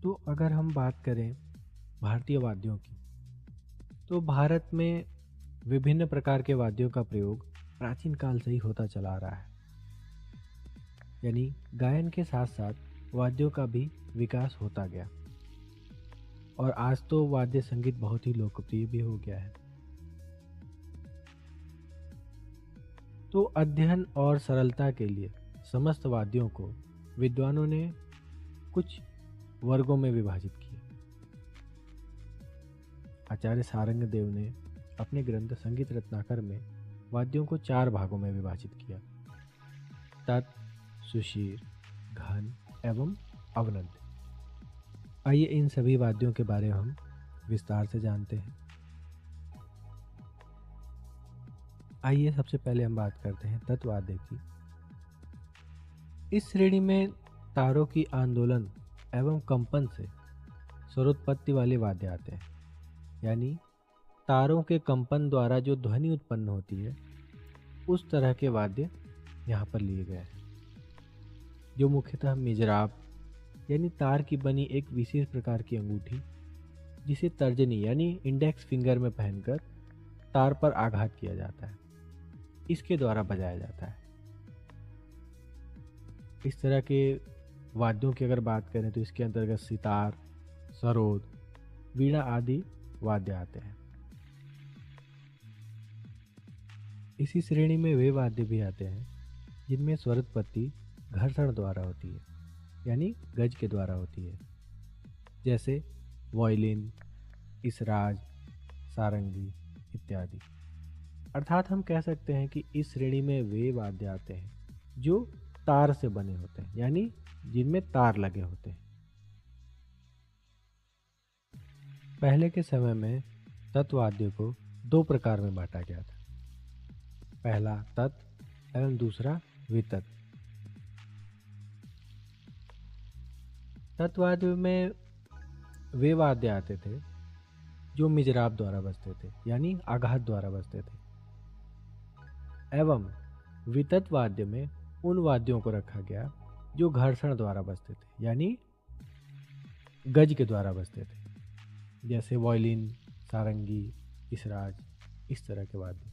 तो अगर हम बात करें भारतीय वाद्यों की, तो भारत में विभिन्न प्रकार के वाद्यों का प्रयोग प्राचीन काल से ही होता चला आ रहा है। यानी गायन के साथ साथ वाद्यों का भी विकास होता गया और आज तो वाद्य संगीत बहुत ही लोकप्रिय भी हो गया है। तो अध्ययन और सरलता के लिए समस्त वाद्यों को विद्वानों ने कुछ वर्गों में विभाजित किया। आचार्य सारंगदेव ने अपने ग्रंथ संगीत रत्नाकर में वाद्यों को 4 भागों में विभाजित किया: तत्, सुशीर, घन एवं अवनद। आइए इन सभी वाद्यों के बारे में हम विस्तार से जानते हैं। आइए सबसे पहले हम बात करते हैं तत् वाद्य की। इस श्रेणी में तारों की आंदोलन एवं कंपन से स्वरोत्पत्ति वाले वाद्य आते हैं। यानी तारों के कंपन द्वारा जो ध्वनि उत्पन्न होती है, उस तरह के वाद्य यहाँ पर लिए गए हैं, जो मुख्यतः मिजराब यानी तार की बनी एक विशेष प्रकार की अंगूठी, जिसे तर्जनी यानी इंडेक्स फिंगर में पहनकर तार पर आघात किया जाता है, इसके द्वारा बजाया जाता है। इस तरह के वाद्यों की अगर बात करें तो इसके अंतर्गत सितार, सरोद, वीणा आदि वाद्य आते हैं। इसी श्रेणी में वे वाद्य भी आते हैं जिनमें स्वरोत्पत्ति घर्षण द्वारा होती है, यानी गज के द्वारा होती है, जैसे वायलिन, इसराज, सारंगी इत्यादि। अर्थात हम कह सकते हैं कि इस श्रेणी में वे वाद्य आते हैं जो तार से बने होते हैं, यानी जिनमें तार लगे होते हैं। पहले के समय में तत् वाद्य को 2 प्रकार में बांटा गया था। पहला तत् एवं दूसरा वितत। तत् वाद्य में वे वाद्य आते थे जो मिजराब द्वारा बजते थे, यानी आघात द्वारा बजते थे, एवं वितत वाद्य में उन वाद्यों को रखा गया जो घर्षण द्वारा बजते थे, यानी गज के द्वारा बजते थे, जैसे वायलिन, सारंगी, इसराज, इस तरह के वाद्य।